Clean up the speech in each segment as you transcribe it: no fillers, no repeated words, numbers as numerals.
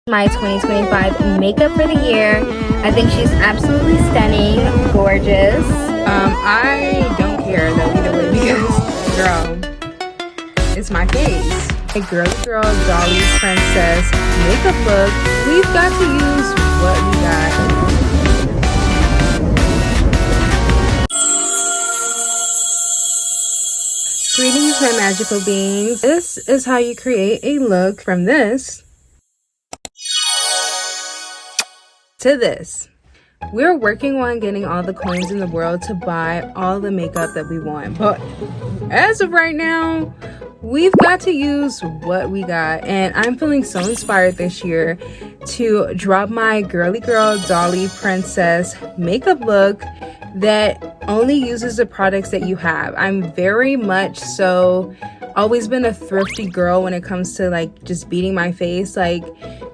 My 2025 makeup for the year. I think she's absolutely stunning, gorgeous. I don't care though either way because, girl, it's my face. A Girly Girl Dollie Princess makeup look. We've got to use what we got. Greetings, my magical beings. This is how you create a look from this to this. We're working on getting all the coins in the world to buy all the makeup that we want, but as of right now, we've got to use what we got. And I'm feeling so inspired this year to drop my Girly Girl Dollie Princess makeup look that only uses the products that you have. I'm very much so always been a thrifty girl when it comes to like just beating my face. Like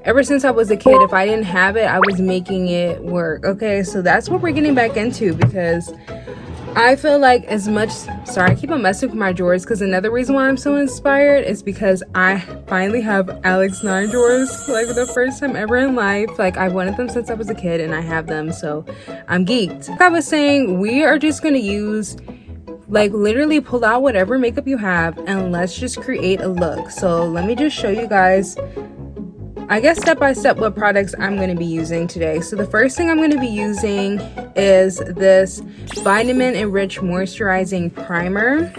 ever since I was a kid, if I didn't have it, I was making it work. Okay, so that's what we're getting back into, because I feel like as much, sorry, I keep on messing with my drawers, because another reason why I'm so inspired is because I finally have Alex 9 drawers, like for the first time ever in life. Like I wanted them since I was a kid and I have them, so I'm geeked. Like I was saying, we are just gonna use, like literally pull out whatever makeup you have and let's just create a look. So let me just show you guys, I guess step by step, what products I'm going to be using today. So the first thing I'm going to be using is this vitamin enriched moisturizing primer.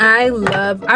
I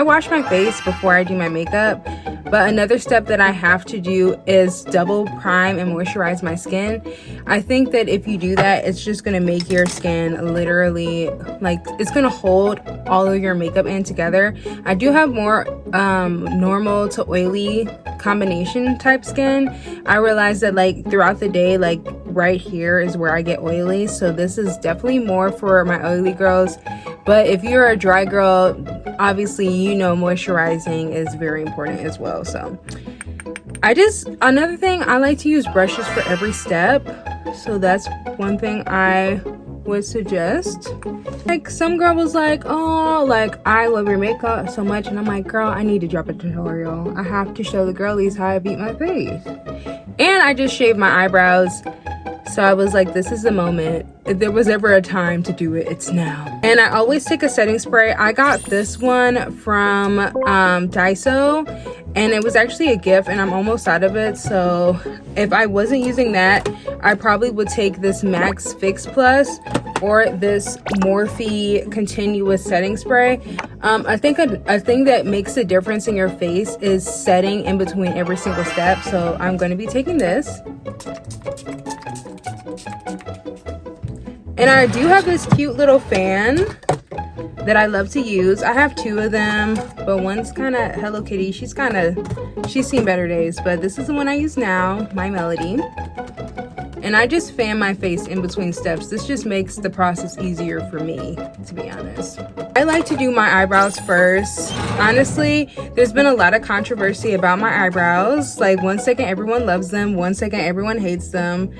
wash my face before I do my makeup, but another step that I have to do is double prime and moisturize my skin. I think that if you do that, it's just going to make your skin literally, like, it's going to hold all of your makeup in together. I do have more normal to oily combination type skin. I realized that like throughout the day, like right here is where I get oily, so this is definitely more for my oily girls. But if you're a dry girl, obviously you know moisturizing is very important as well. So another thing, I like to use brushes for every step, so that's one thing I would suggest. Like some girl was like, oh, like I love your makeup so much, and I'm like, girl, I need to drop a tutorial. I have to show the girlies how I beat my face. And I just shaved my eyebrows, so I was like, this is the moment. If there was ever a time to do it, it's now. And I always take a setting spray. I got this one from Daiso, and it was actually a gift, and I'm almost out of it. So if I wasn't using that, I probably would take this Max Fix Plus or this Morphe continuous setting spray. I think a thing that makes a difference in your face is setting in between every single step. So I'm going to be taking this. And I do have this cute little fan that I love to use. I have two of them, but one's kind of Hello Kitty. She's seen better days, but this is the one I use now, My Melody. And I just fan my face in between steps. This just makes the process easier for me, to be honest. I like to do my eyebrows first. Honestly, there's been a lot of controversy about my eyebrows. Like 1 second everyone loves them, 1 second everyone hates them.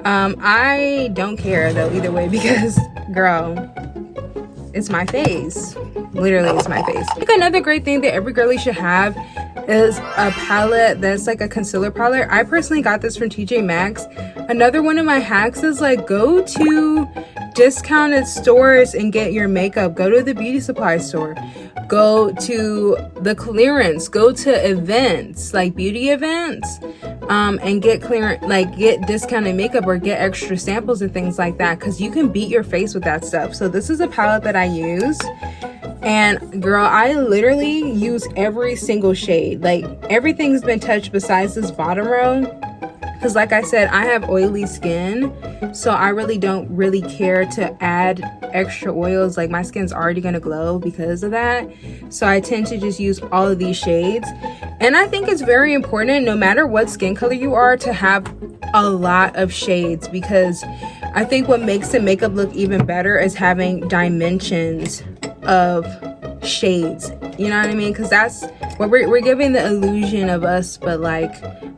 I don't care though either way, because girl, it's my face. Literally, it's my face. I think another great thing that every girlie should have is a palette that's like a concealer palette. I personally got this from TJ Maxx. Another one of my hacks is like go to discounted stores and get your makeup. Go to the beauty supply store. Go to the clearance. Go to events, like beauty events, and get get discounted makeup or get extra samples and things like that, because you can beat your face with that stuff. So this is a palette that I use. And girl, I literally use every single shade. Like everything's been touched besides this bottom row, because like I said, I have oily skin, so I really don't care to add extra oils. Like my skin's already gonna glow because of that, so I tend to just use all of these shades. And I think it's very important, no matter what skin color you are, to have a lot of shades, because I think what makes the makeup look even better is having dimensions of shades, you know what I mean? Because that's what we're giving the illusion of us, but like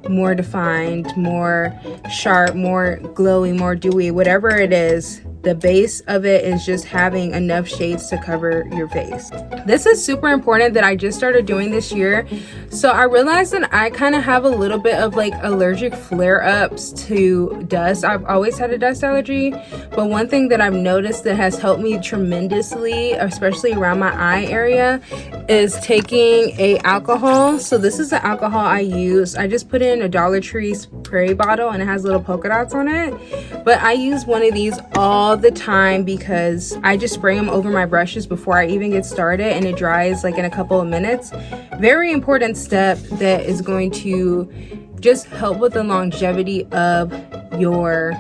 more defined, more sharp, more glowy, more dewy, whatever it is. the base of it is just having enough shades to cover your face. This is super important that I just started doing this year. So I realized that I kind of have a little bit of like allergic flare-ups to dust. I've always had a dust allergy, but one thing that I've noticed that has helped me tremendously, especially around my eye area, is taking a alcohol. So this is the alcohol I use. I just put in a Dollar Tree spray bottle and it has little polka dots on it, but I use one of these all the time because I just spray them over my brushes before I even get started, and it dries like in a couple of minutes. Very important step that is going to just help with the longevity of your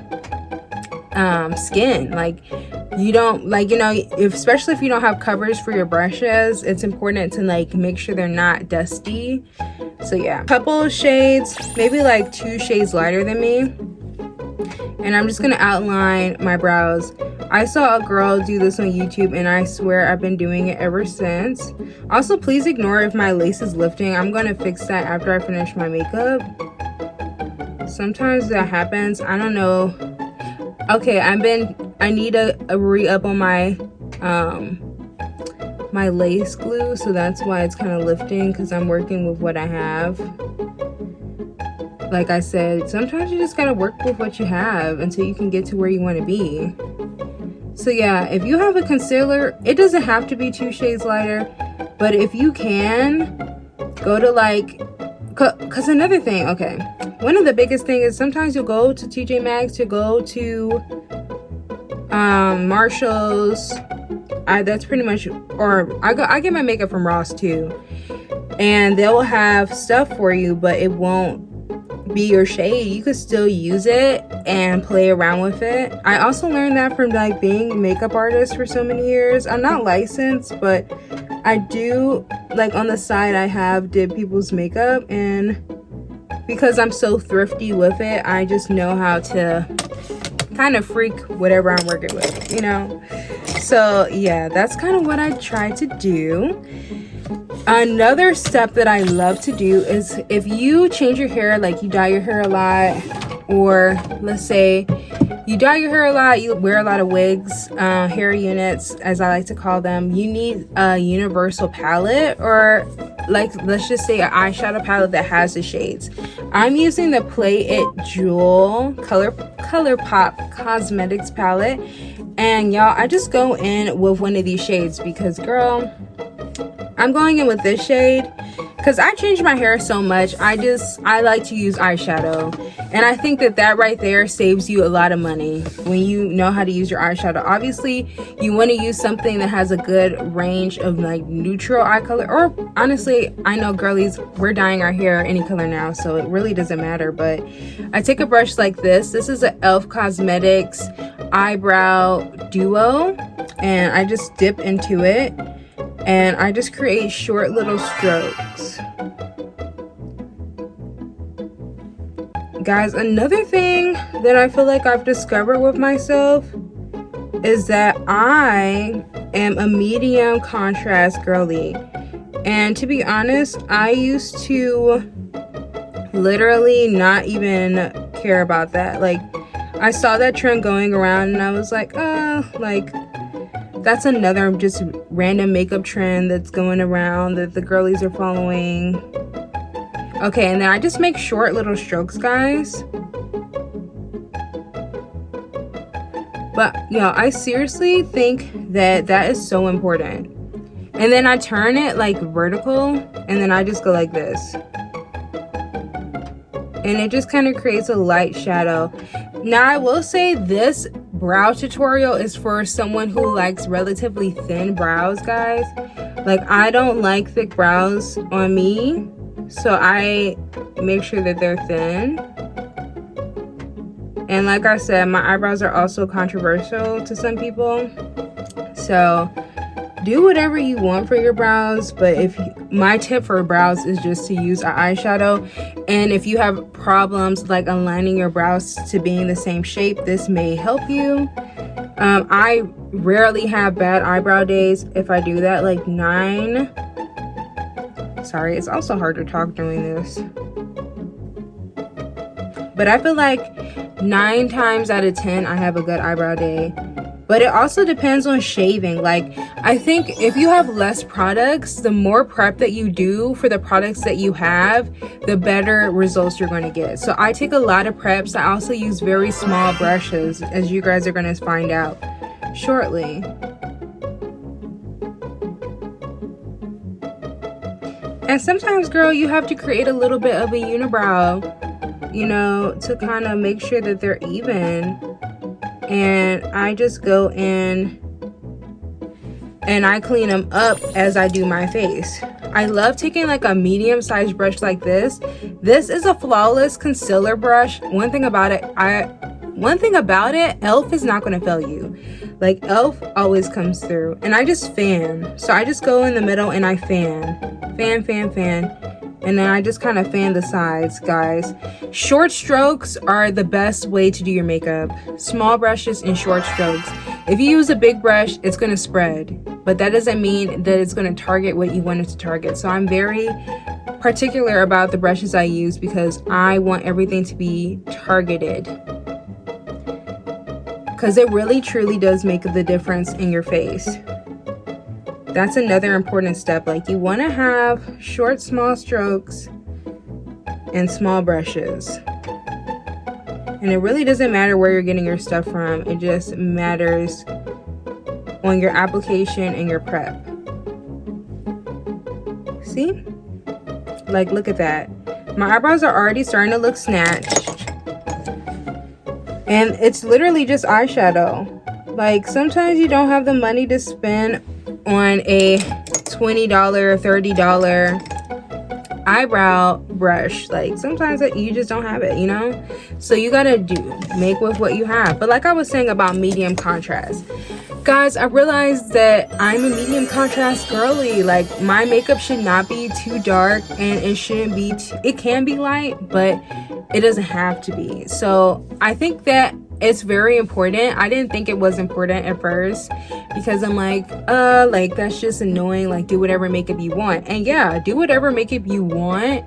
skin. Like, you don't, like, you know, especially if you don't have covers for your brushes, it's important to like make sure they're not dusty. So yeah, couple of shades, maybe like 2 shades lighter than me, and I'm just gonna outline my brows. I saw a girl do this on YouTube and I swear I've been doing it ever since. Also, please ignore if my lace is lifting. I'm gonna fix that after I finish my makeup. Sometimes that happens, I don't know. Okay, I need a re-up on my my lace glue, so that's why it's kind of lifting, because I'm working with what I have. Like I said, sometimes you just gotta work with what you have until you can get to where you want to be. So yeah, if you have a concealer, it doesn't have to be 2 shades lighter, but if you can, go to like, cause another thing, okay, one of the biggest things is sometimes you'll go to TJ Maxx, to go to Marshall's. That's pretty much, or I get my makeup from Ross too, and they'll have stuff for you, but it won't be your shade. You could still use it and play around with it. I also learned that from like being a makeup artist for so many years. I'm not licensed, but I do, like on the side I have did people's makeup, and because I'm so thrifty with it, I just know how to kind of freak whatever I'm working with, you know. So yeah, that's kind of what I try to do. Another step that I love to do is if you change your hair, like you dye your hair a lot, or let's say you dye your hair a lot, you wear a lot of wigs, hair units as I like to call them, you need a universal palette, or like let's just say an eyeshadow palette that has the shades. I'm using the Play It Jewel ColourPop Cosmetics palette, and y'all, I just go in with one of these shades because girl, I'm going in with this shade because I changed my hair so much. I like to use eyeshadow, and I think that right there saves you a lot of money when you know how to use your eyeshadow. Obviously, you want to use something that has a good range of like neutral eye color, or honestly, I know girlies, we're dyeing our hair any color now, so it really doesn't matter. But I take a brush like this. This is an e.l.f. Cosmetics eyebrow duo, and I just dip into it and I just create short little strokes. Guys, another thing that I feel like I've discovered with myself is that I am a medium contrast girly. And to be honest, I used to literally not even care about that. Like, I saw that trend going around and I was like, like, that's another just random makeup trend that's going around that the girlies are following. Okay, and then I just make short little strokes, guys. But, you know, I seriously think that that is so important. And then I turn it like vertical, and then I just go like this. And it just kind of creates a light shadow. Now, I will say this brow tutorial is for someone who likes relatively thin brows, guys. Like, I don't like thick brows on me, so I make sure that they're thin. And like I said, my eyebrows are also controversial to some people, so do whatever you want for your brows. But my tip for brows is just to use an eyeshadow, and if you have problems like aligning your brows to being the same shape, this may help you. I rarely have bad eyebrow days. If I do that, like 9, sorry, it's also hard to talk doing this, but I feel like 9 times out of 10 I have a good eyebrow day. but it also depends on shaving. Like, I think if you have less products, the more prep that you do for the products that you have, the better results you're going to get. So I take a lot of preps. I also use very small brushes, as you guys are going to find out shortly. And sometimes, girl, you have to create a little bit of a unibrow, you know, to kind of make sure that they're even. And I just go in and I clean them up as I do my face. I love taking like a medium-sized brush like this. This is a flawless concealer brush. One thing about it, e.l.f. is not going to fail you. Like, e.l.f. always comes through. And I just fan. So I just go in the middle and I fan. And then I just kind of fan the sides, guys. Short strokes are the best way to do your makeup. Small brushes and short strokes. If you use a big brush, it's going to spread. But that doesn't mean that it's going to target what you want it to target. So I'm very particular about the brushes I use because I want everything to be targeted. Because it really truly does make the difference in your face. That's another important step. Like, you want to have short, small strokes and small brushes. And it really doesn't matter where you're getting your stuff from. It just matters on your application and your prep. See? Like, look at that. My eyebrows are already starting to look snatched. And it's literally just eyeshadow. Like, sometimes you don't have the money to spend on a $20 or $30 eyebrow brush. Like, sometimes you just don't have it, you know? So you gotta make with what you have. But like I was saying about medium contrast, guys, I realized that I'm a medium contrast girly. Like, my makeup should not be too dark, and it shouldn't be it can be light, but it doesn't have to be. So I think that it's very important. I didn't think it was important at first because I'm like that's just annoying. Like, do whatever makeup you want. And yeah, do whatever makeup you want.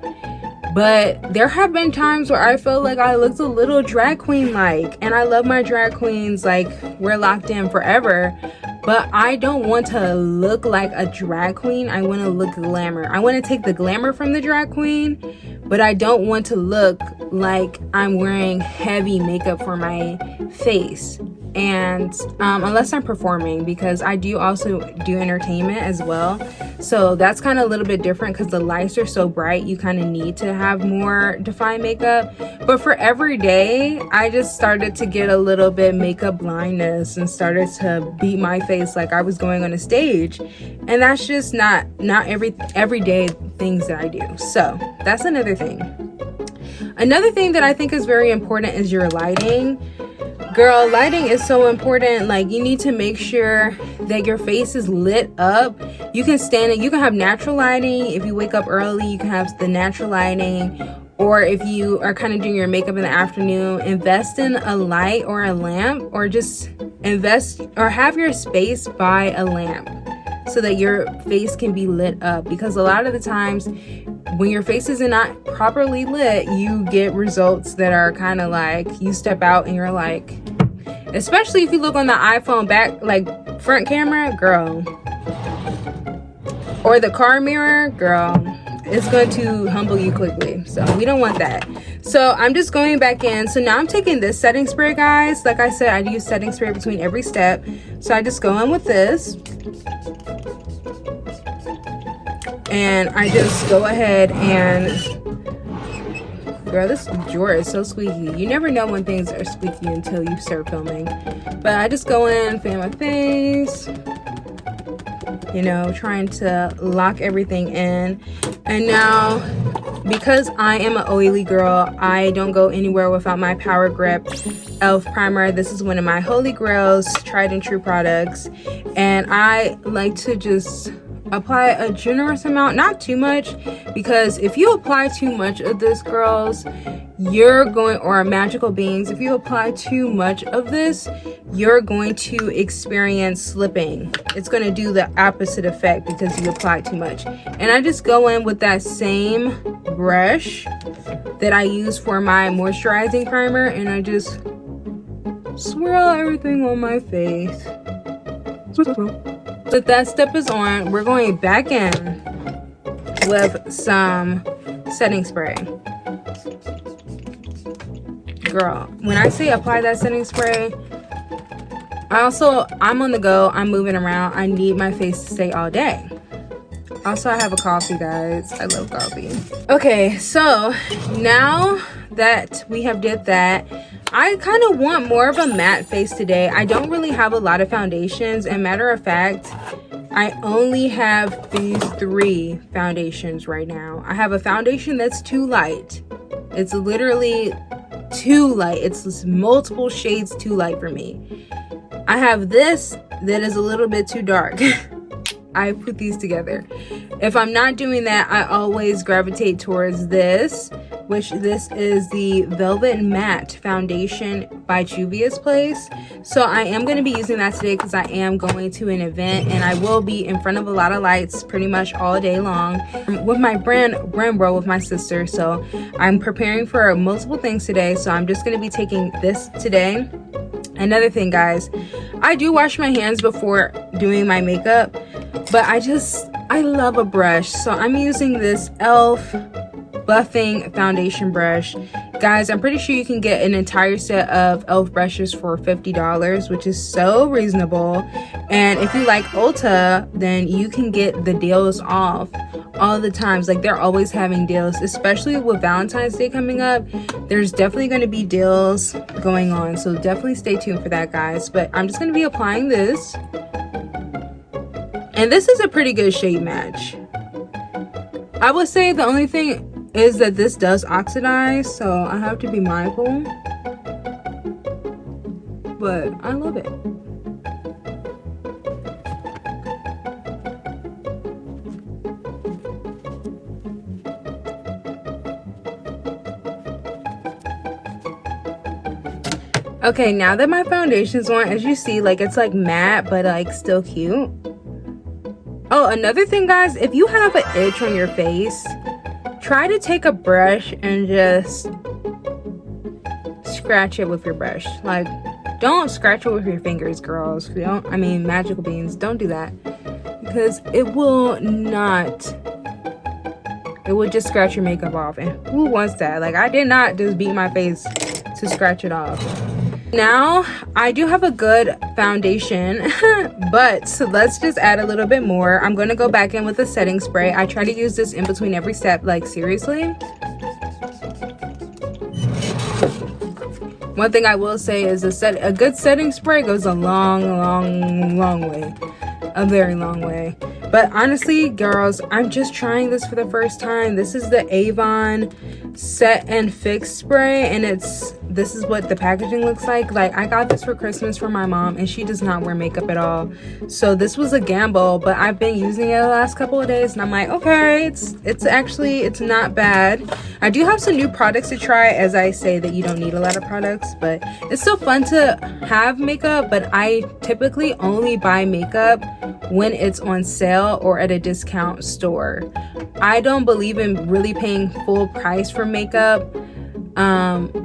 But there have been times where I felt like I looked a little drag queen like, and I love my drag queens. Like, we're locked in forever. But I don't want to look like a drag queen. I want to look glamour. I want to take the glamour from the drag queen, but I don't want to look like I'm wearing heavy makeup for my face. And unless I'm performing, because I do also do entertainment as well. So that's kind of a little bit different because the lights are so bright. You kind of need to have more defined makeup. But for every day, I just started to get a little bit makeup blindness and started to beat my face like I was going on a stage. And that's just not everyday things that I do. So that's another thing. Another thing that I think is very important is your lighting. Girl, lighting is so important. Like, you need to make sure that your face is lit up. You can have natural lighting. If you wake up early, you can have the natural lighting. Or if you are kind of doing your makeup in the afternoon, invest in a light or a lamp, or just invest or have your space by a lamp so that your face can be lit up. Because a lot of the times when your face is not properly lit, you get results that are kind of like, you step out and you're like, especially if you look on the iPhone back, like front camera, girl, or the car mirror, girl, it's going to humble you quickly. So we don't want that. So I'm just going back in. So now I'm taking this setting spray, guys. Like I said, I use setting spray between every step. So I just go in with this. And I just go ahead and, girl, this drawer is so squeaky. You never know when things are squeaky until you start filming. But I just go in, fan my face, you know, trying to lock everything in. And now, because I am an oily girl, I don't go anywhere without my Power Grip e.l.f. primer. This is one of my holy grails, tried and true products. And I like to just apply a generous amount, not too much, because if you apply too much of this, girls, or magical beings, if you apply too much of this, you're going to experience slipping. It's going to do the opposite effect because you apply too much. And I just go in with that same brush that I use for my moisturizing primer, and I just swirl everything on my face. But that step is on, we're going back in with some setting spray. Girl, when I say apply that setting spray, I'm on the go, I'm moving around, I need my face to stay all day. Also, I have a coffee, guys. I love coffee. Okay, so now that we have did that, I kind of want more of a matte face today. I don't really have a lot of foundations, and matter of fact, I only have these 3 foundations right now. I have a foundation that's too light. It's literally too light. It's multiple shades too light for me. I have this that is a little bit too dark. I put these together. If I'm not doing that, I always gravitate towards this, which this is the Velvet Matte Foundation by Juvia's Place. So I am going to be using that today because I am going to an event and I will be in front of a lot of lights pretty much all day long with my brand Renwrld with my sister. So I'm preparing for multiple things today. So I'm just going to be taking this today. Another thing, guys, I do wash my hands before doing my makeup, but I love a brush. So I'm using this e.l.f. buffing foundation brush. Guys, I'm pretty sure you can get an entire set of e.l.f. brushes for $50, which is so reasonable. And if you like Ulta, then you can get the deals off all the times. Like, they're always having deals, especially with Valentine's Day coming up. There's definitely going to be deals going on, so definitely stay tuned for that, guys. But I'm just going to be applying this, and this is a pretty good shade match. I would say the only thing is that this does oxidize, so I have to be mindful, but I love it. Okay, now that my foundation's on, as you see, like, it's like matte but like still cute. Oh, another thing, guys, if you have an itch on your face, try to take a brush and just scratch it with your brush. Like, don't scratch it with your fingers, girls. Magical beans, don't do that, because it will just scratch your makeup off, and who wants that? Like, I did not just beat my face to scratch it off. Now, I do have a good foundation, but so let's just add a little bit more. I'm going to go back in with a setting spray. I try to use this in between every step, like, seriously. One thing I will say is a good setting spray goes a long way. A very long way. But honestly, girls, I'm just trying this for the first time. This is the Avon Set and Fix spray, and this is what the packaging looks like. Like, I got this for Christmas for my mom, and she does not wear makeup at all. So this was a gamble, but I've been using it the last couple of days, and I'm like, okay, it's not bad. I do have some new products to try. As I say, that you don't need a lot of products, but it's still fun to have makeup. But I typically only buy makeup when it's on sale or at a discount store. I don't believe in really paying full price for makeup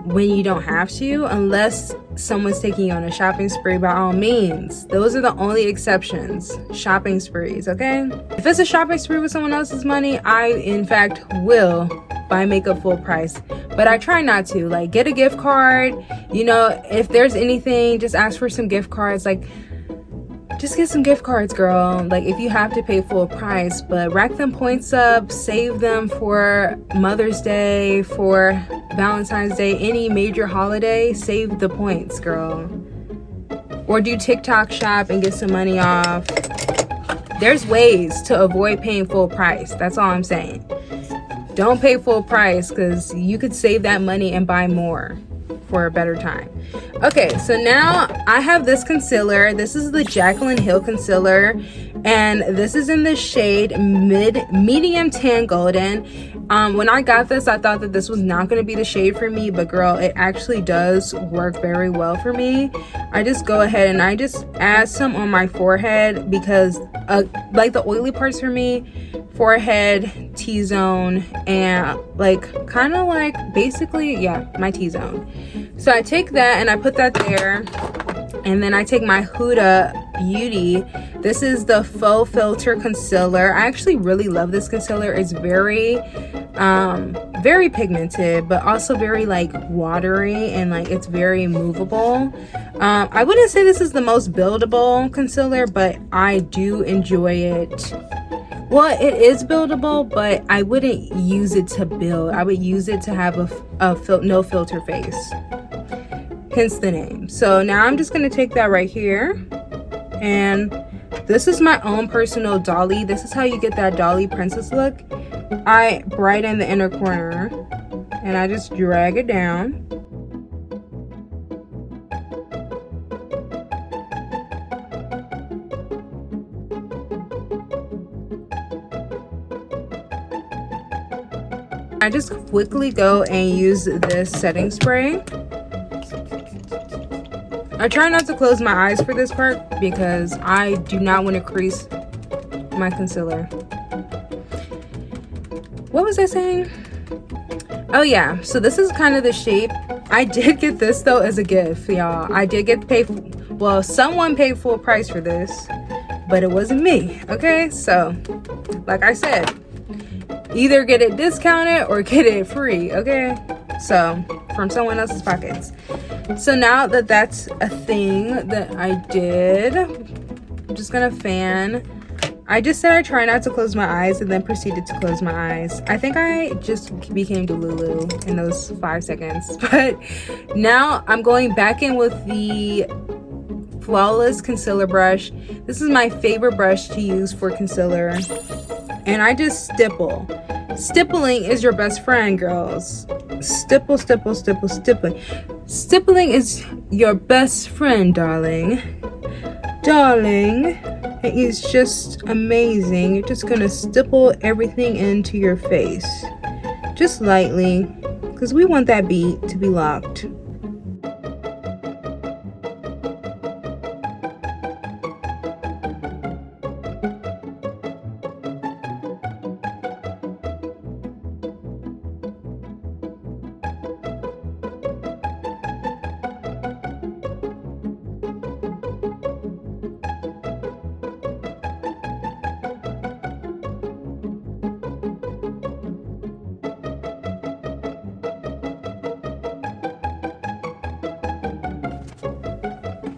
when you don't have to, unless someone's taking you on a shopping spree. By all means, those are the only exceptions. Shopping sprees, okay? If it's a shopping spree with someone else's money, I in fact will buy makeup full price, but I try not to. Like, get a gift card, if there's anything, just ask for some gift cards. Like, just get some gift cards, girl. Like, if you have to pay full price, but rack them points up, save them for Mother's Day, for Valentine's Day, any major holiday, save the points, girl. Or do TikTok shop and get some money off. There's ways to avoid paying full price. That's all I'm saying. Don't pay full price, because you could save that money and buy more for a better time. Okay, so now I have this concealer. This is the Jaclyn Hill concealer, and this is in the shade medium tan golden. When I got this, I thought that this was not going to be the shade for me, but girl, it actually does work very well for me. I just go ahead and I just add some on my forehead, because like the oily parts for me, forehead, T-zone, and like kind of like basically, yeah, my T-zone. So I take that and I put that there, And then I take my Huda Beauty. This is the Faux Filter Concealer. I actually really love this concealer. It's very pigmented, but also very like watery, and like it's very movable. I wouldn't say this is the most buildable concealer, but I do enjoy it. Well, it is buildable, but I wouldn't use it to build. I would use it to have a no filter face. Hence the name. So now I'm just going to take that right here. And this is my own personal Dolly. This is how you get that Dolly Princess look. I brighten the inner corner and I just drag it down. I just quickly go and use this setting spray. I try not to close my eyes for this part because I do not want to crease my concealer. What was I saying? Oh yeah, so this is kind of the shape. I did get this though as a gift, y'all. I did get paid, well, someone paid full price for this, but it wasn't me, okay? So, like I said, either get it discounted or get it free, okay? So, from someone else's pockets. So now that that's a thing that I did, I'm just gonna fan. I just said I try not to close my eyes and then proceeded to close my eyes. I think I just became Delulu in those 5 seconds. But now I'm going back in with the Flawless Concealer Brush. This is my favorite brush to use for concealer. And I just stipple. Stippling is your best friend, girls. Stipple, stipple, stipple, stippling. Stippling is your best friend, darling. Darling, it is just amazing. You're just gonna stipple everything into your face. Just lightly, because we want that beat to be locked.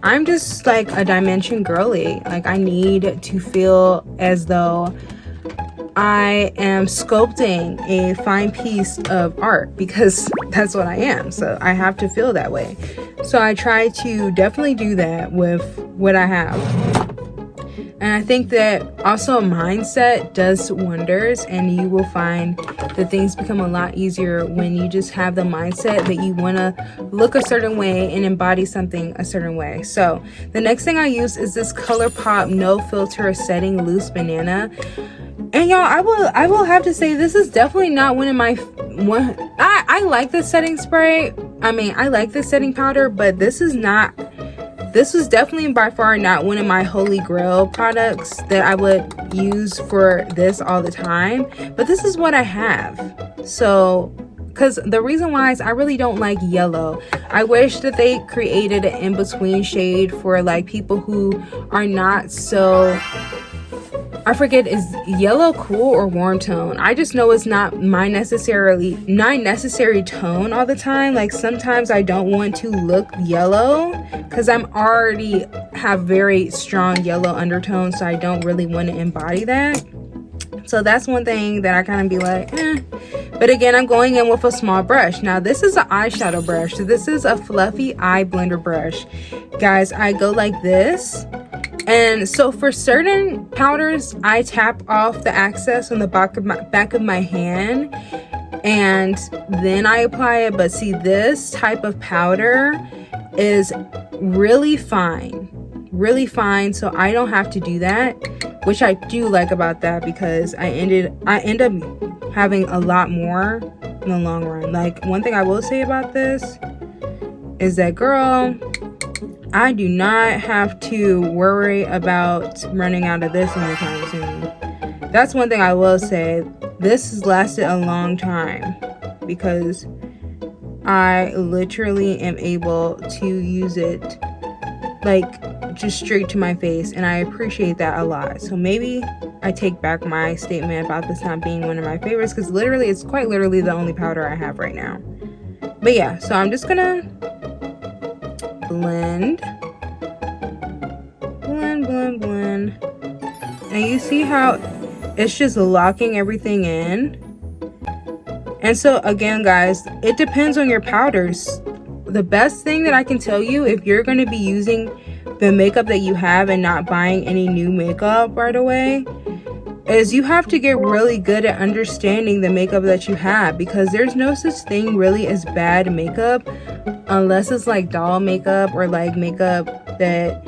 I'm just like a dimension girly. Like I need to feel as though I am sculpting a fine piece of art, because that's what I am. So I have to feel that way. So I try to definitely do that with what I have. And I think that also a mindset does wonders, and you will find that things become a lot easier when you just have the mindset that you want to look a certain way and embody something a certain way. So the next thing I use is this ColourPop No Filter Setting Loose Banana. And y'all, I will have to say, this is definitely not one of my I like this setting spray. I mean, I like this setting powder, but this was definitely by far not one of my holy grail products that I would use for this all the time. But this is what I have. So, because the reason why is I really don't like yellow. I wish that they created an in-between shade for like people who are not so, I forget, is yellow cool or warm tone? I just know it's not my necessary tone all the time. Like sometimes I don't want to look yellow because I'm already have very strong yellow undertones, so I don't really want to embody that. So that's one thing that I kind of be like, eh. But again, I'm going in with a small brush. Now this is an eyeshadow brush. So this is a fluffy eye blender brush. Guys, I go like this. And so for certain powders, I tap off the excess on the back of my hand and then I apply it. But see, this type of powder is really fine, so I don't have to do that, which I do like about that, because I end up having a lot more in the long run. Like one thing I will say about this is that, girl, I do not have to worry about running out of this anytime soon. That's one thing I will say. This has lasted a long time because I literally am able to use it like just straight to my face, and I appreciate that a lot. So maybe I take back my statement about this not being one of my favorites, because literally it's quite literally the only powder I have right now. But yeah, so I'm just gonna blend, and you see how it's just locking everything in. And so again, guys, it depends on your powders. The best thing that I can tell you, if you're going to be using the makeup that you have and not buying any new makeup right away, is you have to get really good at understanding the makeup that you have, because there's no such thing really as bad makeup, unless it's like doll makeup or like makeup that,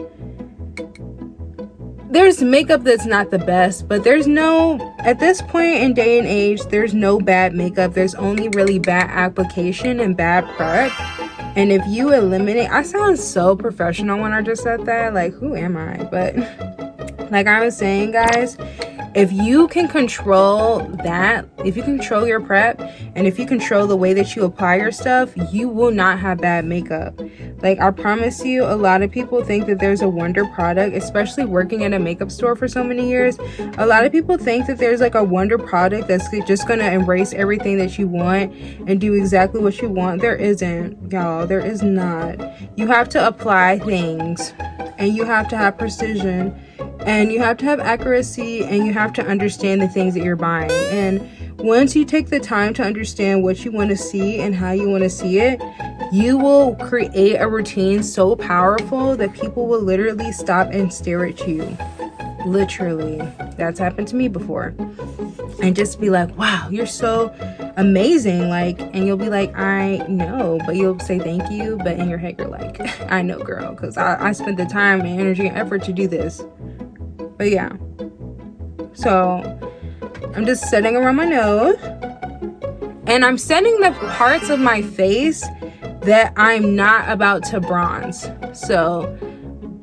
there's makeup that's not the best, but there's no, at this point in day and age, there's no bad makeup. There's only really bad application and bad prep. And if you eliminate, I sound so professional when I just said that, like, who am I? But like I was saying, guys, if you can control that, if you control your prep, and if you control the way that you apply your stuff, you will not have bad makeup. Like, I promise you, a lot of people think that there's a wonder product, especially working at a makeup store for so many years. A lot of people think that there's like a wonder product that's just gonna embrace everything that you want and do exactly what you want. There isn't, y'all. There is not. You have to apply things, and you have to have precision, and you have to have accuracy, and you have to understand the things that you're buying. And once you take the time to understand what you want to see and how you want to see it, you will create a routine so powerful that people will literally stop and stare at you. Literally. That's happened to me before. And just be like, wow, you're so amazing. Like, and you'll be like, I know, but you'll say thank you, but in your head you're like, I know, girl, because I spent the time and energy and effort to do this. But yeah, so I'm just setting around my nose, and I'm setting the parts of my face that I'm not about to bronze. So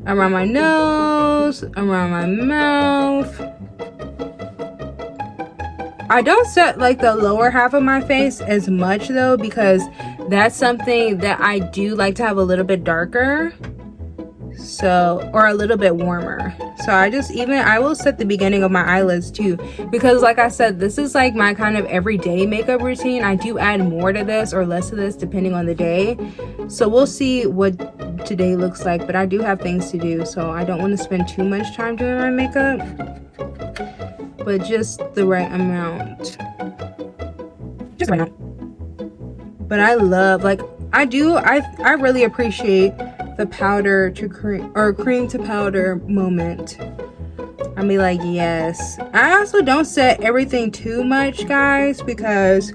around my nose, around my mouth. I don't set like the lower half of my face as much though, because that's something that I do like to have a little bit darker, so, or a little bit warmer. So I will set the beginning of my eyelids too, because like I said, this is like my kind of everyday makeup routine. I do add more to this or less to this depending on the day, so we'll see what today looks like. But I do have things to do, so I don't want to spend too much time doing my makeup, but just the right amount, just right now. But I love, like, I really appreciate the powder to cream, or cream to powder moment. I'll be like, yes. I also don't set everything too much, guys, because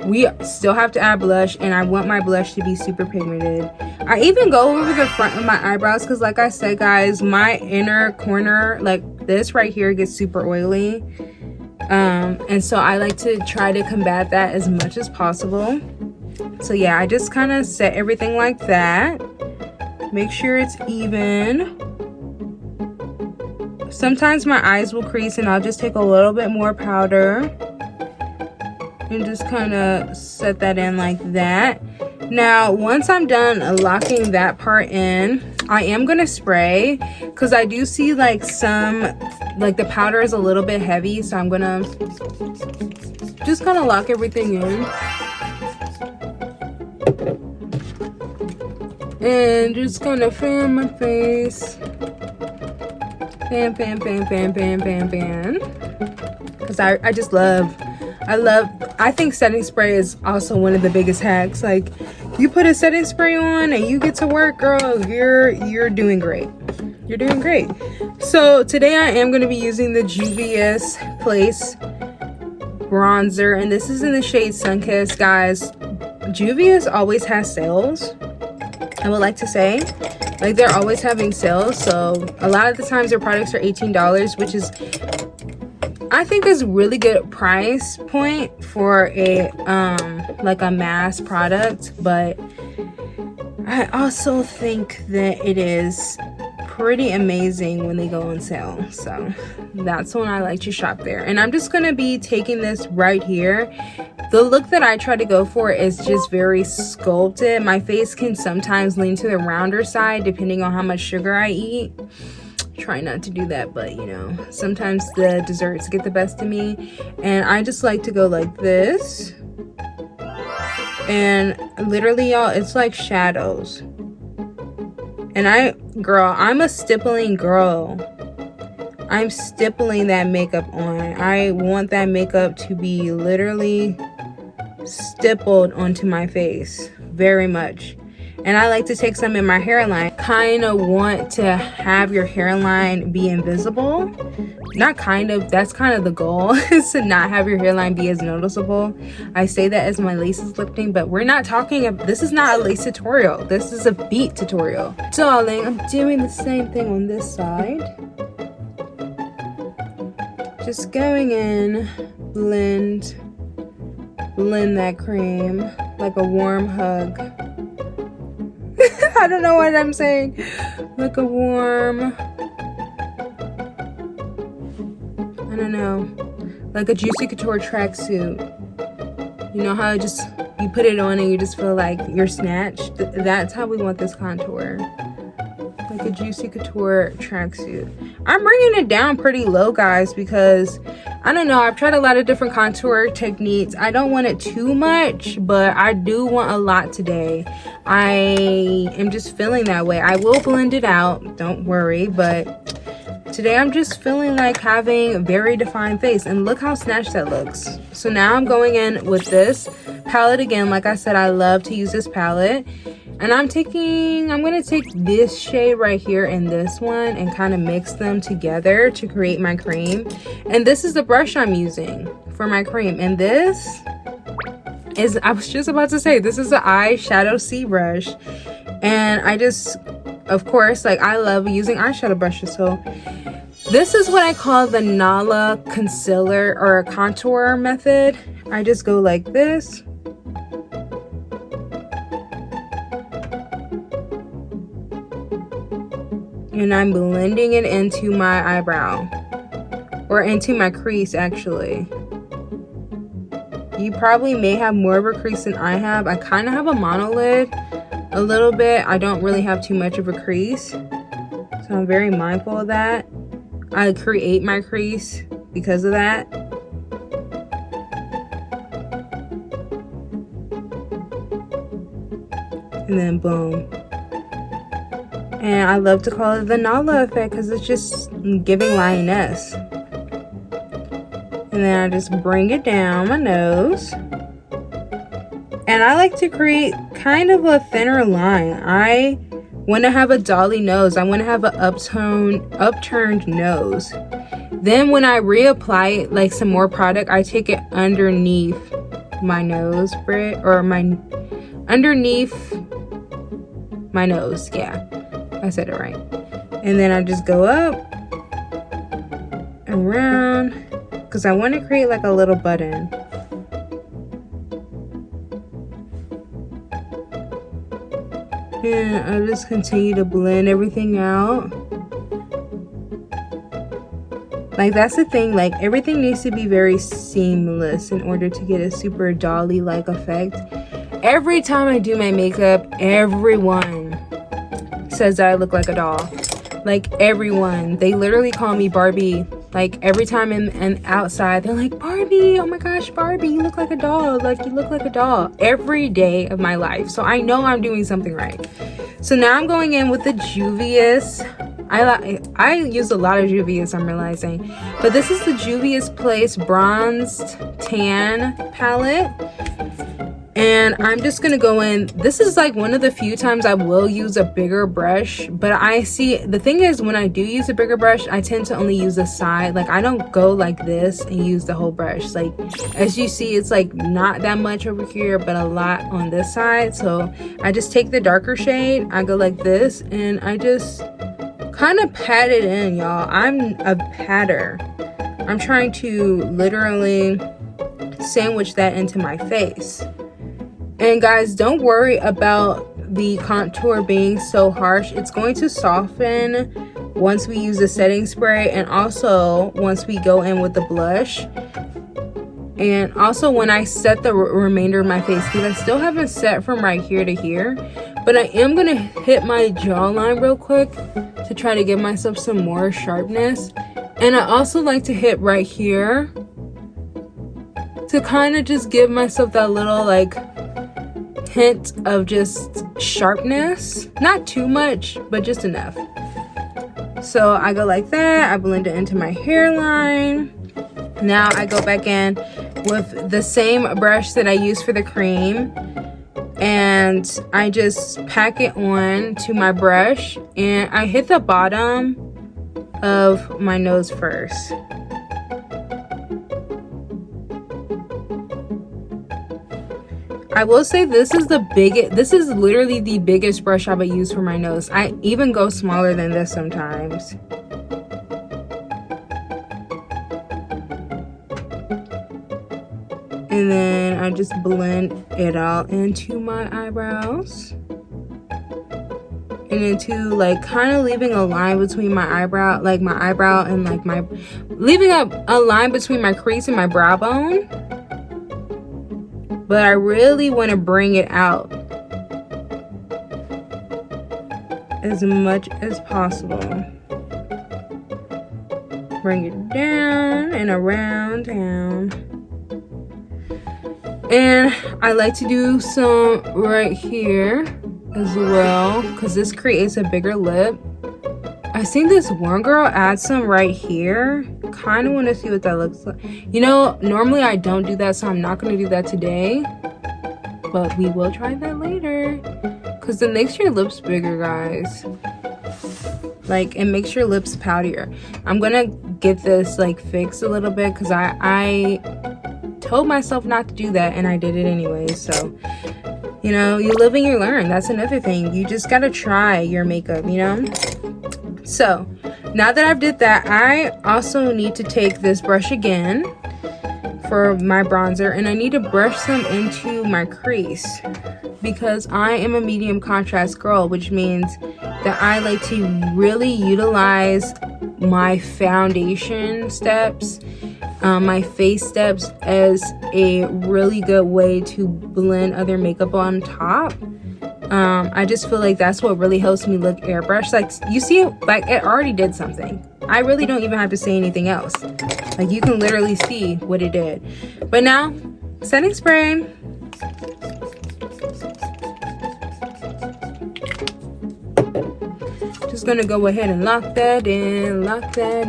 we still have to add blush, and I want my blush to be super pigmented. I even go over the front of my eyebrows, because like I said, guys, my inner corner, like this right here, gets super oily, and so I like to try to combat that as much as possible. So yeah, I just kind of set everything like that. Make sure it's even. Sometimes my eyes will crease, and I'll just take a little bit more powder and just kind of set that in like that. Now, once I'm done locking that part in, I am going to spray, because I do see like the powder is a little bit heavy, so I'm going to just kind of lock everything in. And just gonna fan my face. Fan. Because I just love, I think setting spray is also one of the biggest hacks. Like, you put a setting spray on and you get to work, girl, you're doing great. You're doing great. So today I am gonna be using the Juvia's Place bronzer, and this is in the shade Sunkissed, guys. Juvia's always has sales, I would like to say. Like, they're always having sales, so a lot of the times their products are $18, which is, I think, is really good price point for a like a mass product. But I also think that it is pretty amazing when they go on sale, so that's when I like to shop there. And I'm just gonna be taking this right here The look that I try to go for is just very sculpted. My face can sometimes lean to the rounder side depending on how much sugar I eat. Try not to do that, but you know, sometimes the desserts get the best of me, and I just like to go like this. And literally, y'all, it's like shadows. And I'm a stippling girl. I'm stippling that makeup on. I want that makeup to be literally stippled onto my face very much. And I like to take some in my hairline. Kind of want to have your hairline be invisible. Not kind of, that's kind of the goal, is to not have your hairline be as noticeable. I say that as my lace is lifting, but we're not talking, this is not a lace tutorial. This is a beat tutorial. Darling, I'm doing the same thing on this side. Just going in, blend that cream like a warm hug. I don't know what I'm saying. Like a warm, I don't know, like a Juicy Couture tracksuit. You know how you put it on and you just feel like you're snatched? That's how we want this contour. Like a Juicy Couture tracksuit. I'm bringing it down pretty low, guys, because I don't know, I've tried a lot of different contour techniques. I don't want it too much, but I do want a lot today. I am just feeling that way. I will blend it out, don't worry, but today I'm just feeling like having a very defined face, and look how snatched that looks. So now I'm going in with this palette again. Like I said, I love to use this palette. And I'm gonna take this shade right here and this one and kind of mix them together to create my cream. And this is the brush I'm using for my cream. And this is, I was just about to say, this is the eyeshadow C brush. And I just, of course, like, I love using eyeshadow brushes. So this is what I call the Nala concealer or contour method. I just go like this. And I'm blending it into my eyebrow, or into my crease, actually. You probably may have more of a crease than I have. I kind of have a monolid a little bit. I don't really have too much of a crease, so I'm very mindful of that. I create my crease because of that. And then boom. And I love to call it the Nala effect because it's just giving lioness. And then I just bring it down my nose. And I like to create kind of a thinner line. I want to have a dolly nose. I want to have an upturned nose. Then when I reapply like some more product, I take it underneath my nose bridge, or underneath my nose. Yeah, I said it right. And then I just go up, around, because I want to create like a little button. And I just continue to blend everything out. Like, that's the thing, like, everything needs to be very seamless in order to get a super dolly-like effect. Every time I do my makeup, everyone says that I look like a doll. Like, everyone. They literally call me Barbie. Like, every time I'm outside, they're like, Barbie, oh my gosh, Barbie, you look like a doll. Like, you look like a doll. Every day of my life. So I know I'm doing something right. So now I'm going in with the Juvia's. I use a lot of Juvia's, I'm realizing. But this is the Juvia's Place Bronzed Tan palette. And I'm just gonna go in. This is like one of the few times I will use a bigger brush, but I see, the thing is, when I do use a bigger brush, I tend to only use the side. Like, I don't go like this and use the whole brush. Like, as you see, it's like not that much over here, but a lot on this side. So I just take the darker shade, I go like this, and I just kind of pat it in, y'all. I'm a patter. I'm trying to literally sandwich that into my face. And guys, don't worry about the contour being so harsh. It's going to soften once we use the setting spray, and also once we go in with the blush. And also when I set the remainder of my face, because I still haven't set from right here to here, but I am gonna hit my jawline real quick to try to give myself some more sharpness. And I also like to hit right here to kind of just give myself that little like hint of just sharpness. Not too much, but just enough. So I go like that, I blend it into my hairline. Now I go back in with the same brush that I used for the cream, and I just pack it on to my brush, and I hit the bottom of my nose first. I will say this is literally the biggest brush I would use for my nose. I even go smaller than this sometimes. And then I just blend it all into my eyebrows. And into like kind of leaving a line between my eyebrow, like my eyebrow and like my, leaving a line between my crease and my brow bone. But I really want to bring it out as much as possible. Bring it down and around town. And I like to do some right here as well, because this creates a bigger lip. I seen this one girl add some right here. Kind of want to see what that looks like. You know, normally I don't do that, so I'm not going to do that today. But we will try that later, because it makes your lips bigger, guys. Like, it makes your lips poutier. I'm going to get this like fixed a little bit, because I told myself not to do that, and I did it anyway. So, you know, you live and you learn. That's another thing. You just gotta try your makeup, you know. So now that I've did that, I also need to take this brush again for my bronzer, and I need to brush some into my crease, because I am a medium contrast girl, which means that I like to really utilize my foundation steps, my face steps, as a really good way to blend other makeup on top. I just feel like that's what really helps me look airbrushed. Like, you see it, like it already did something. I really don't even have to say anything else. Like, you can literally see what it did. But now, setting spray. Just gonna go ahead and lock that in, lock it.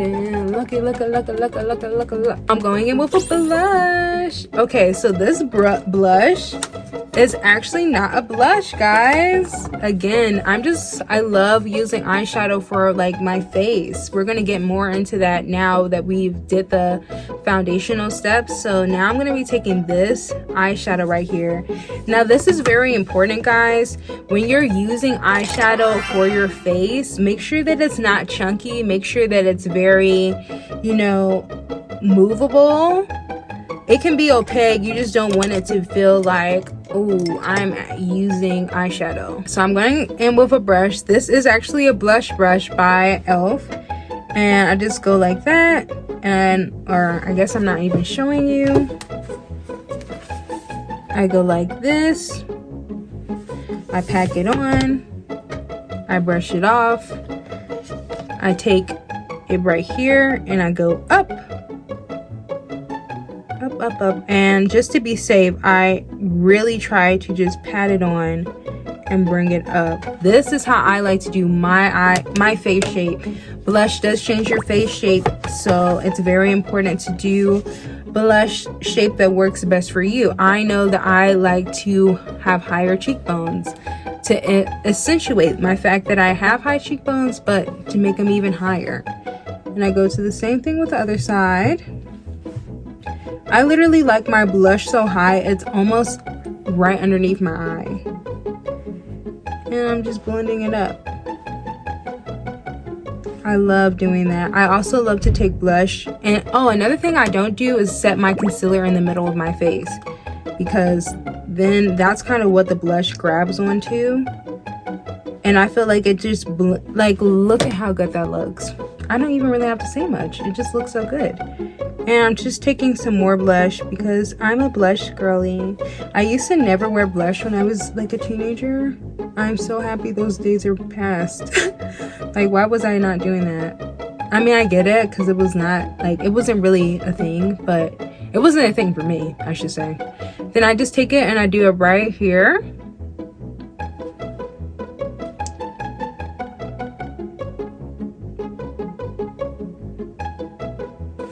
I'm going in with a blush. Okay, so this blush is actually not a blush, guys. Again, I love using eyeshadow for like my face. We're gonna get more into that now that we've did the foundational steps. So now I'm gonna be taking this eyeshadow right here. Now this is very important, guys. When you're using eyeshadow for your face, make sure that it's not chunky. Make sure that it's very, you know, movable. It can be opaque. You just don't want it to feel like, oh, I'm using eyeshadow. So I'm going in with a brush. This is actually a blush brush by e.l.f. And I just go like that. Or I guess I'm not even showing you. I go like this. I pack it on. I brush it off. I take it right here and I go up. Up. And just to be safe, I really try to just pat it on and bring it up. This is how I like to do my face shape. Blush does change your face shape, so it's very important to do blush shape that works best for you. I know that I like to have higher cheekbones to accentuate my fact that I have high cheekbones, but to make them even higher. And I go to the same thing with the other side. I literally like my blush so high it's almost right underneath my eye. And I'm just blending it up. I love doing that. I also love to take blush. And oh, another thing I don't do is set my concealer in the middle of my face, because then that's kind of what the blush grabs onto. And I feel like it just, like, look at how good that looks. I don't even really have to say much. It just looks so good. And I'm just taking some more blush because I'm a blush girly. I used to never wear blush when I was like a teenager. I'm so happy those days are past. Like, why was I not doing that? I mean, I get it because it was not like, it wasn't really a thing, but it wasn't a thing for me, I should say. Then I just take it and I do it right here.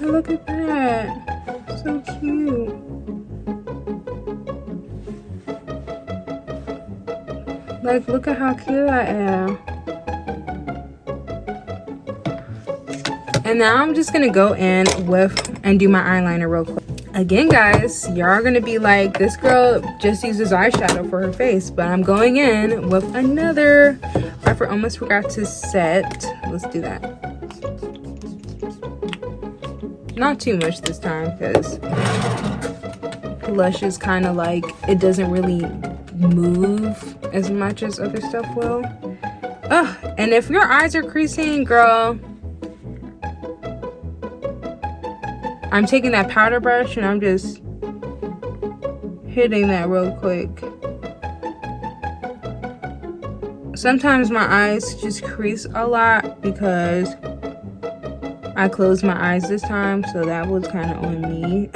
And look at that. So cute. Like, look at how cute I am. And now I'm just gonna go in with and do my eyeliner real quick. Again, guys, y'all are gonna be like, this girl just uses eyeshadow for her face, but I'm going in with another. I almost forgot to set. Let's do that. Not too much this time because blush is kind of like, it doesn't really move as much as other stuff will. Ugh, and if your eyes are creasing, girl, I'm taking that powder brush and I'm just hitting that real quick. Sometimes my eyes just crease a lot because I closed my eyes this time, so that was kind of on me.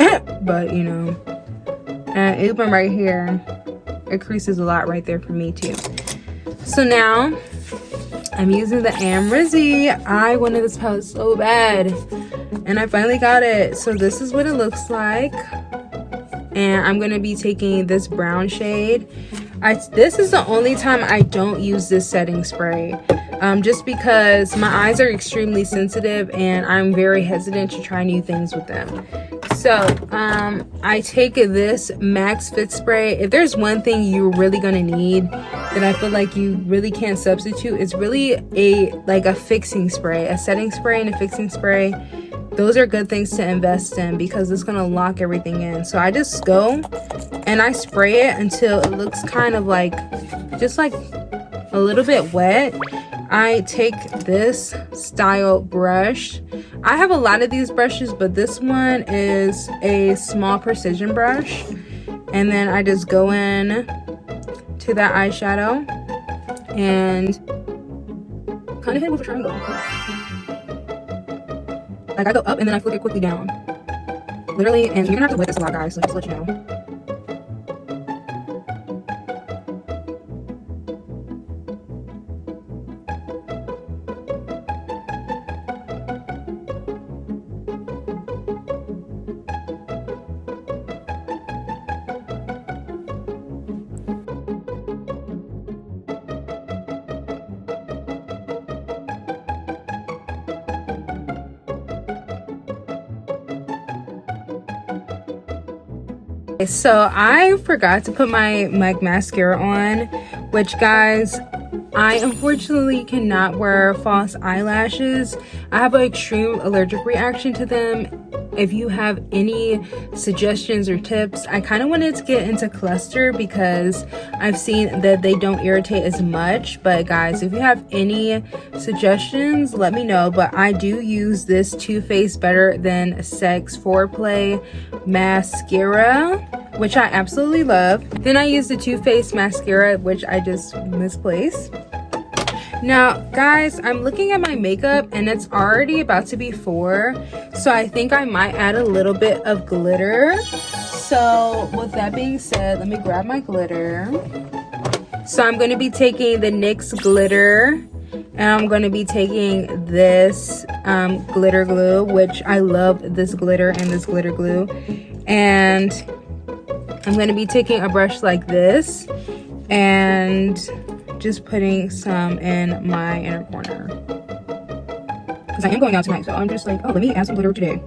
But you know, and even right here, it creases a lot right there for me too. So now I'm using the Amrezy. I wanted this palette so bad and I finally got it. So this is what it looks like, and I'm gonna be taking this brown shade. This is the only time I don't use this setting spray, just because my eyes are extremely sensitive and I'm very hesitant to try new things with them. So I take this Max Fit spray. If there's one thing you're really gonna need that I feel like you really can't substitute, it's really a fixing spray, a setting spray and a fixing spray. Those are good things to invest in because it's gonna lock everything in. So I just go and I spray it until it looks kind of like, just like a little bit wet. I take this style brush. I have a lot of these brushes, but this one is a small precision brush. And then I just go in to that eyeshadow and kind of hit it with a triangle. Like, I go up and then I flick it quickly down. Literally, and you're gonna have to wet this a lot, guys, so just to let you know. So I forgot to put my mascara on, which, guys, I unfortunately cannot wear false eyelashes. I have an extreme allergic reaction to them. If you have any suggestions or tips, I kind of wanted to get into cluster because I've seen that they don't irritate as much. But guys, if you have any suggestions, let me know. But I do use this Too Faced Better Than Sex Foreplay mascara, which I absolutely love. Then I use the Too Faced mascara, which I just misplaced. Now, guys, I'm looking at my makeup and it's already about to be 4, so I think I might add a little bit of glitter. So with that being said, let me grab my glitter. So I'm going to be taking the NYX glitter, and I'm going to be taking this glitter glue, which I love this glitter and this glitter glue. And I'm going to be taking a brush like this and just putting some in my inner corner because I am going out tonight, so I'm just like, oh, let me add some glitter today.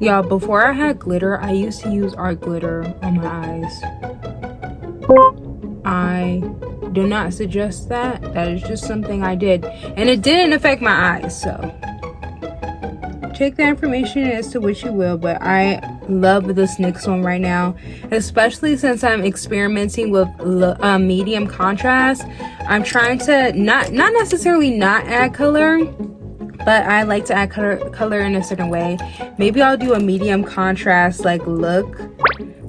Y'all, before I had glitter, I used to use art glitter on my eyes. I do not suggest that. That is just something I did, and it didn't affect my eyes. So take the information as to which you will, but I love this NYX one right now, especially since I'm experimenting with medium contrast. I'm trying to not necessarily not add color, but I like to add color in a certain way. Maybe I'll do a medium contrast like look.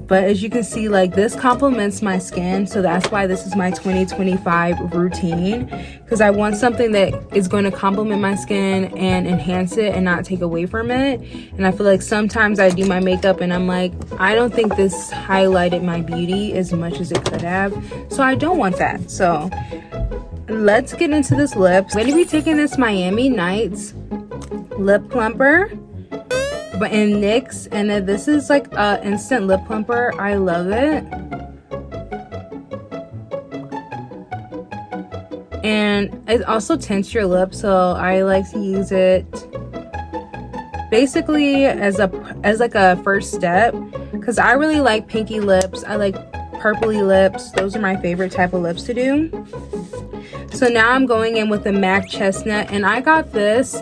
But as you can see, like, this complements my skin, so that's why this is my 2025 routine, because I want something that is going to complement my skin and enhance it and not take away from it. And I feel like sometimes I do my makeup and I'm like, I don't think this highlighted my beauty as much as it could have, so I don't want that. So let's get into this lip. I'm going to be taking this Miami Nights lip plumper, but in NYX, and then this is like a instant lip plumper. I love it. And it also tints your lips, so I like to use it basically as like a first step, because I really like pinky lips. I like purpley lips. Those are my favorite type of lips to do. So now I'm going in with the MAC Chestnut, and I got this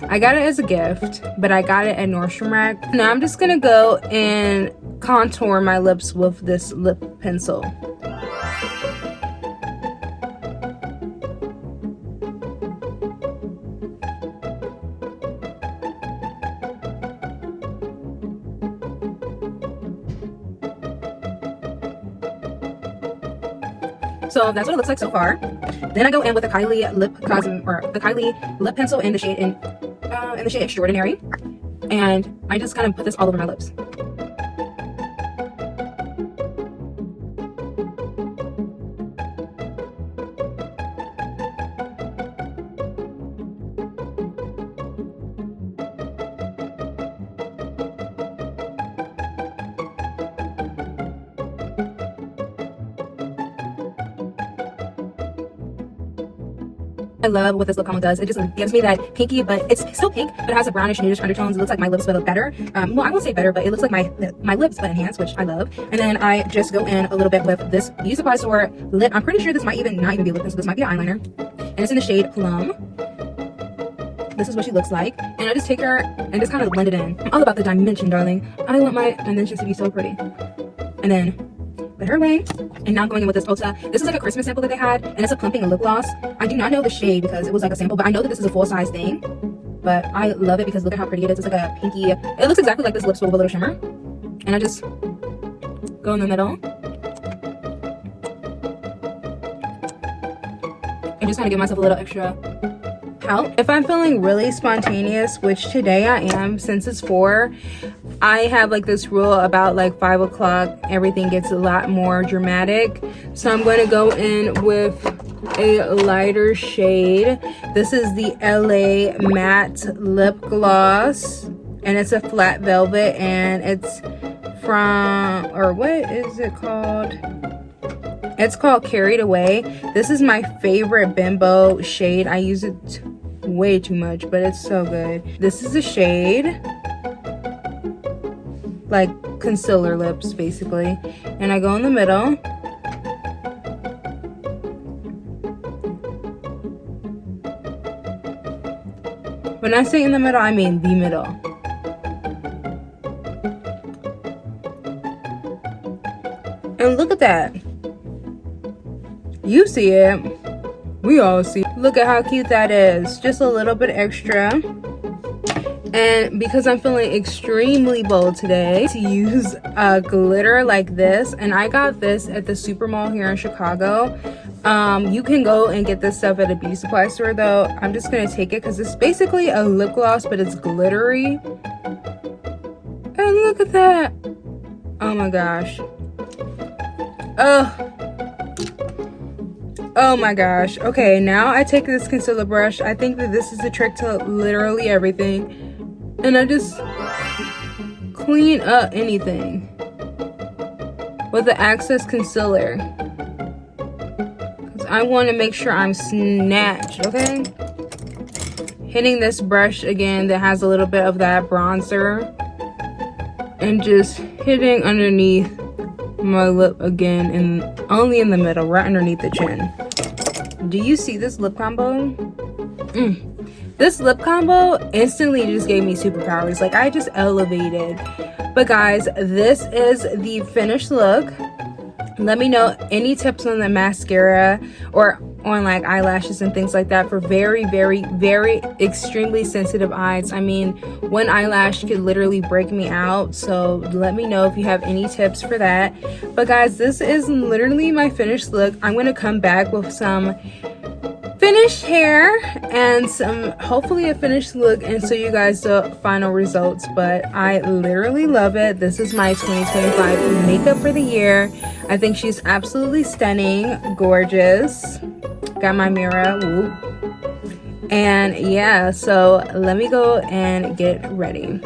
I got it as a gift, but I got it at Nordstrom Rack. Now I'm just gonna go and contour my lips with this lip pencil. So that's what it looks like so far. Then I go in with the Kylie lip pencil in the shade Extraordinary, and I just kind of put this all over my lips. I love what this lip combo does. It just gives me that pinky, but it's still pink, but it has a brownish nudish undertones. It looks like my lips, but look better. Well, I won't say better, but it looks like my lips, but enhanced, which I love. And then I just go in a little bit with this Beauty Supply Store lip. I'm pretty sure this might not even be a lip pencil. This might be an eyeliner, and it's in the shade Plum. This is what she looks like, and I just take her and just kind of blend it in. I'm all about the dimension, darling. I want my dimensions to be so pretty. And then put her away. And now I'm going in with this Ulta. This is like a Christmas sample that they had, and it's a plumping lip gloss. I do not know the shade because it was like a sample, but I know that this is a full-size thing. But I love it because look at how pretty it is. It's like a pinky. It looks exactly like this lipstick with a little shimmer. And I just go in the middle and just kind of give myself a little extra pout. If I'm feeling really spontaneous, which today I am, since it's 4, I have like this rule about like 5 o'clock, everything gets a lot more dramatic. So I'm going to go in with a lighter shade. This is the LA Matte Lip Gloss, and it's a flat velvet, and it's from, or what is it called? It's called Carried Away. This is my favorite Bimbo shade. I use it way too much, but it's so good. This is a shade like concealer lips basically, and I go in the middle. When I say in the middle, I mean the middle. And look at that. You see it. We all see. Look at how cute that is. Just a little bit extra. And because I'm feeling extremely bold today, to use glitter like this, and I got this at the Super Mall here in Chicago. You can go and get this stuff at a beauty supply store though. I'm just gonna take it because it's basically a lip gloss, but it's glittery. And look at that. Oh my gosh. Oh my gosh. Okay, now I take this concealer brush. I think that this is the trick to literally everything. And I just clean up anything with the Access Concealer. Because I want to make sure I'm snatched, okay? Hitting this brush again that has a little bit of that bronzer. And just hitting underneath my lip again, and only in the middle, right underneath the chin. Do you see this lip combo? This lip combo instantly just gave me superpowers. Like, I just elevated. But guys, this is the finished look. Let me know any tips on the mascara or on like eyelashes and things like that for very, very, very extremely sensitive eyes. I mean, one eyelash could literally break me out. So let me know if you have any tips for that. But guys, this is literally my finished look. I'm going to come back with some finished hair and some, hopefully a finished look, and so you guys the final results. But I literally love it. This is my 2025 makeup for the year. I think she's absolutely stunning, gorgeous. Got my mirror, whoop. And yeah, so let me go and get ready.